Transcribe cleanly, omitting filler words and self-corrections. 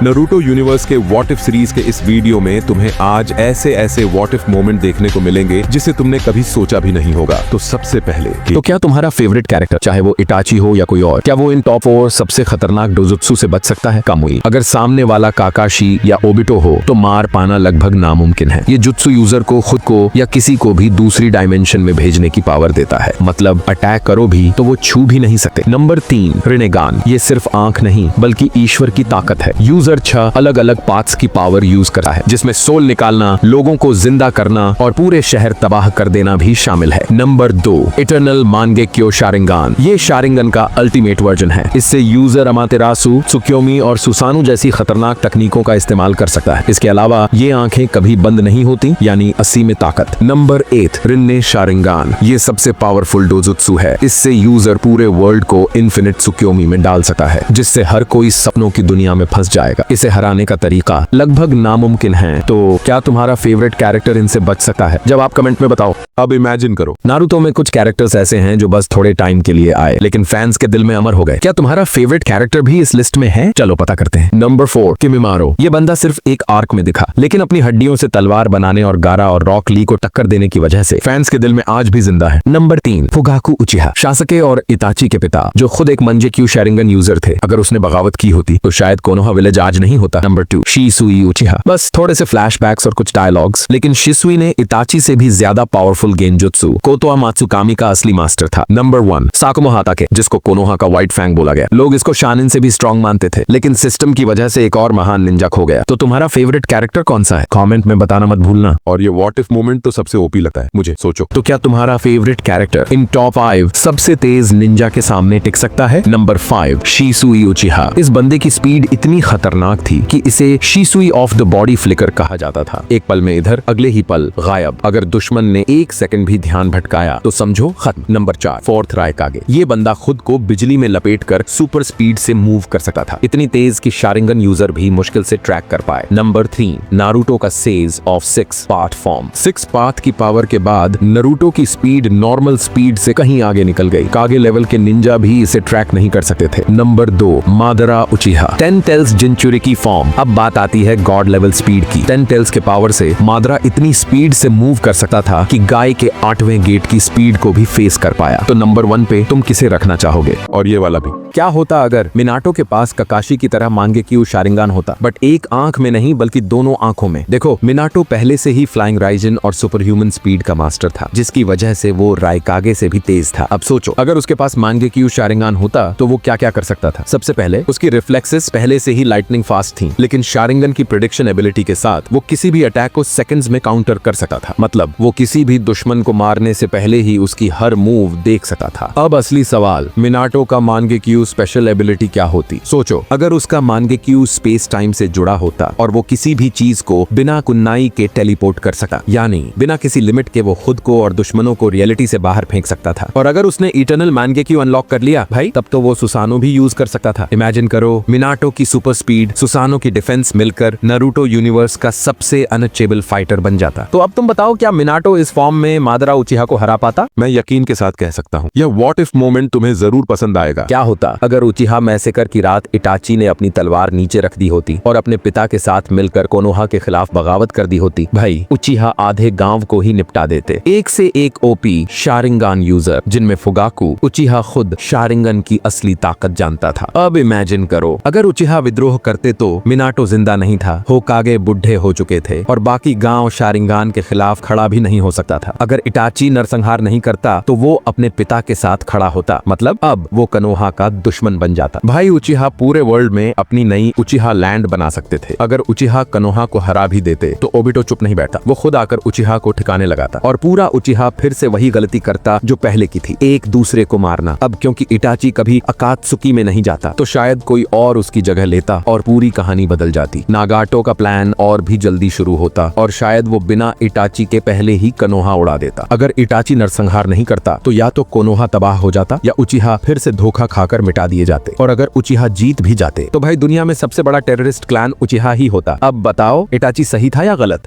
Naruto universe के what if series के इस वीडियो में तुम्हें आज ऐसे ऐसे व्हाट इफ मोमेंट देखने को मिलेंगे जिसे तुमने कभी सोचा भी नहीं होगा। तो सबसे पहले तो क्या तुम्हारा फेवरेट कैरेक्टर, चाहे वो इटाची हो या कोई और, क्या वो इन टॉप 4 सबसे खतरनाक डोजुत्सु से बच सकता है? कामुई। अगर सामने वाला काकाशी या ओबिटो हो तो मार पाना लगभग नामुमकिन है। ये जुत्सु यूजर को खुद को या किसी को भी दूसरी डायमेंशन में भेजने की पावर देता है, मतलब अटैक करो भी तो वो छू भी नहीं सकते। नंबर 3 रिनेगान। ये सिर्फ आंख नहीं बल्कि ईश्वर की ताकत है। यूजर 6 अलग अलग पाथ्स की पावर यूज करता है, जिसमें सोल निकालना, लोगों को जिंदा करना और पूरे शहर तबाह कर देना भी शामिल है। Number 2 eternal Mangekyo Sharingan. ये शारिंगन का अल्टीमेट वर्जन है। इससे यूजर अमातेरासु, त्सुक्योमी और सुसानु जैसी खतरनाक तकनीकों का इस्तेमाल कर सकता है। इसके अलावा ये आंखें कभी बंद नहीं होती, यानी असीमित ताकत। Number 8 Rinne Sharingan. ये सबसे पावरफुल डोजुत्सु है। इससे यूजर पूरे वर्ल्ड को इन्फिनिट त्सुक्योमी में डाल सकता है, जिससे हर कोई सपनों की दुनिया में फंस जाएगा। इसे हराने का तरीका लगभग नामुमकिन है। तो क्या तुम्हारा फेवरेट कैरेक्टर इनसे बच सकता है? जब आप कमेंट में बताओ। अब इमेजिन करो, नारुतो में कुछ कैरेक्टर्स ऐसे हैं जो बस थोड़े टाइम के लिए आए लेकिन फैंस के दिल में अमर हो गए। क्या तुम्हारा फेवरेट कैरेक्टर भी इस लिस्ट में है? चलो पता करते हैं। नंबर 4 किमिमारो। ये बंदा सिर्फ एक आर्क में दिखा, लेकिन अपनी हड्डियों से तलवार बनाने और गारा और रॉक ली को टक्कर देने की वजह से फैंस के दिल में आज भी जिंदा है। Number 3 Fugaku उचिहा। शासके और इताची के पिता, जो खुद एक मंजेक्यू शारिंगन यूजर थे। अगर उसने बगावत की होती तो शायद कोनोहा विलेज आज नहीं होता। नंबर 2 शिसुई उचिहा। बस थोड़े से फ्लैशबैक्स और कुछ डायलॉग्स, लेकिन शिसुई ने इताची से भी ज्यादा पावरफुल गेंजुत्सु कोतोआ मात्सुकामी का असली मास्टर था। नंबर 1 साकुमो हाताके, जिसको कोनोहा का व्हाइट फैंग बोला गया। लोग इसको शानिन से भी स्ट्रॉन्ग मानते थे, लेकिन सिस्टम की वजह से एक और महान निंजा खो गया। तो तुम्हारा फेवरेट कैरेक्टर कौन सा है? कमेंट में बताना मत भूलना। और ये व्हाट इफ मोमेंट तो सबसे ओपी लगता है मुझे। सोचो तो क्या तुम्हारा फेवरेट कैरेक्टर इन टॉप 5 सबसे तेज निंजा के सामने टिक सकता है? Number 5 Shisui Uchiha. इस बंदे की स्पीड इतनी खतरनाक थी कि इसे Shisui of the body flicker कहा जाता था। एक पल में इधर, अगले ही पल गायब। अगर दुश्मन ने एक सेकंड भी ध्यान भटकाया तो समझो खत्म। Number 4 fourth Raikage. ये बंदा खुद को बिजली में लपेटकर सुपर स्पीड से मूव कर सकता था, इतनी तेज कि शारिंगन यूजर भी मुश्किल से ट्रैक कर पाए। नंबर 3 नारुतो का sage of 6 path form. 6 path की पावर के बाद नारुतो की स्पीड नॉर्मल स्पीड से कहीं आगे निकल गई। कागे लेवल के निंजा भी इसे ट्रैक नहीं कर सकते थे। Number 2 Madara Uchiha 10 tails jinchuriki form. अब बात आती है गॉड लेवल स्पीड की। 10 टेल्स के पावर से मादरा इतनी स्पीड से मूव कर सकता था कि गाय के 8वें गेट की स्पीड को भी फेस कर पाया। तो नंबर 1 पे तुम किसे रखना चाहोगे? और ये वाला भी। क्या होता अगर मिनाटो के पास ककाशी की तरह मांगेक्यू शारिंगान होता, बट एक आंख में नहीं बल्कि दोनों आंखों में? देखो, मिनाटो पहले से ही फ्लाइंग राइजन और सुपर ह्यूमन स्पीड का मास्टर था, जिसकी वजह से वो रायकागे से भी तेज था। अब सोचो, अगर उसके पास मांगेक्यू शारिंगान होता तो वो क्या क्या कर सकता था? सबसे पहले उसकी रिफ्लेक्सेस पहले से ही लाइटनिंग फास्ट थी, लेकिन शारिंगन की प्रेडिक्शन एबिलिटी के साथ वो किसी भी अटैक को सेकंड्स में काउंटर कर सकता था। मतलब वो किसी भी दुश्मन को मारने से पहले ही उसकी हर मूव देख सकता था। अब असली सवाल, मिनाटो का मांगेक्यू स्पेशल एबिलिटी क्या होती? सोचो, अगर उसका मांगेक्यू स्पेस टाइम से जुड़ा होता और वो किसी भी चीज को बिना कुन्नाई के टेलीपोर्ट कर सका, यानी बिना किसी लिमिट के वो खुद को और दुश्मनों को रियलिटी से बाहर फेंक सकता था। और अगर उसने इटर्नल मांगेक्यू अनलॉक कर लिया भाई, तब तो वो सुसानो भी यूज कर सकता था। इमेजिन करो, मिनाटो की सुपर स्पीड, सुसानो की डिफेंस मिलकर नारुतो यूनिवर्स का सबसे अनअचेबल फाइटर बन जाता। तो अब तुम बताओ, क्या मिनाटो इस फॉर्म में मादरा उचिहा को हरा पाता? मैं यकीन के साथ कह सकता हूँ, यह व्हाट इफ मोमेंट तुम्हें जरूर पसंद आएगा। क्या होता अगर उचिहा मैसेकर की रात इटाची ने अपनी तलवार नीचे रख दी होती और अपने पिता के साथ मिलकर कोनोहा के खिलाफ बगावत कर दी होती? भाई, उचिहा आधे गांव को ही निपटा देते। एक से एक ओपी शारिंगान यूजर, जिनमें फुगाकू। उचिहा खुद शारिंगन की असली ताकत जानता था। अब इमेजिन करो, अगर उचिहा विद्रोह करते तो मिनाटो जिंदा नहीं था, होकागे बुढ़े हो चुके थे और बाकी गांव शारिंगान के खिलाफ खड़ा भी नहीं हो सकता था। अगर इटाची नरसंहार नहीं करता तो वो अपने पिता के साथ खड़ा होता, मतलब अब वो कोनोहा का दुश्मन बन जाता। भाई, उचिहा पूरे वर्ल्ड में अपनी नई उचिहा लैंड बना सकते थे। अगर उचिहा कोनोहा को हरा भी देते तो ओबिटो चुप नहीं बैठा, वो खुद आकर उचिहा को ठिकाने लगाता और पूरा उचिहा फिर से वही गलती करता जो पहले की थी, एक दूसरे को मारना। अब क्योंकि इटाची कभी अकात्सुकी में नहीं जाता तो शायद कोई और उसकी जगह लेता और पूरी कहानी बदल जाती। नागाटो का प्लान और भी जल्दी शुरू होता और शायद वो बिना इटाची के पहले ही कोनोहा उड़ा देता। अगर इटाची नरसंहार नहीं करता तो या तो कोनोहा तबाह हो जाता या उचिहा फिर से धोखा खाकर मिटा दिए जाते। और अगर उचिहा जीत भी जाते तो भाई दुनिया में सबसे बड़ा टेररिस्ट क्लैन उचिहा ही होता। अब बताओ, इटाची सही था या गलत?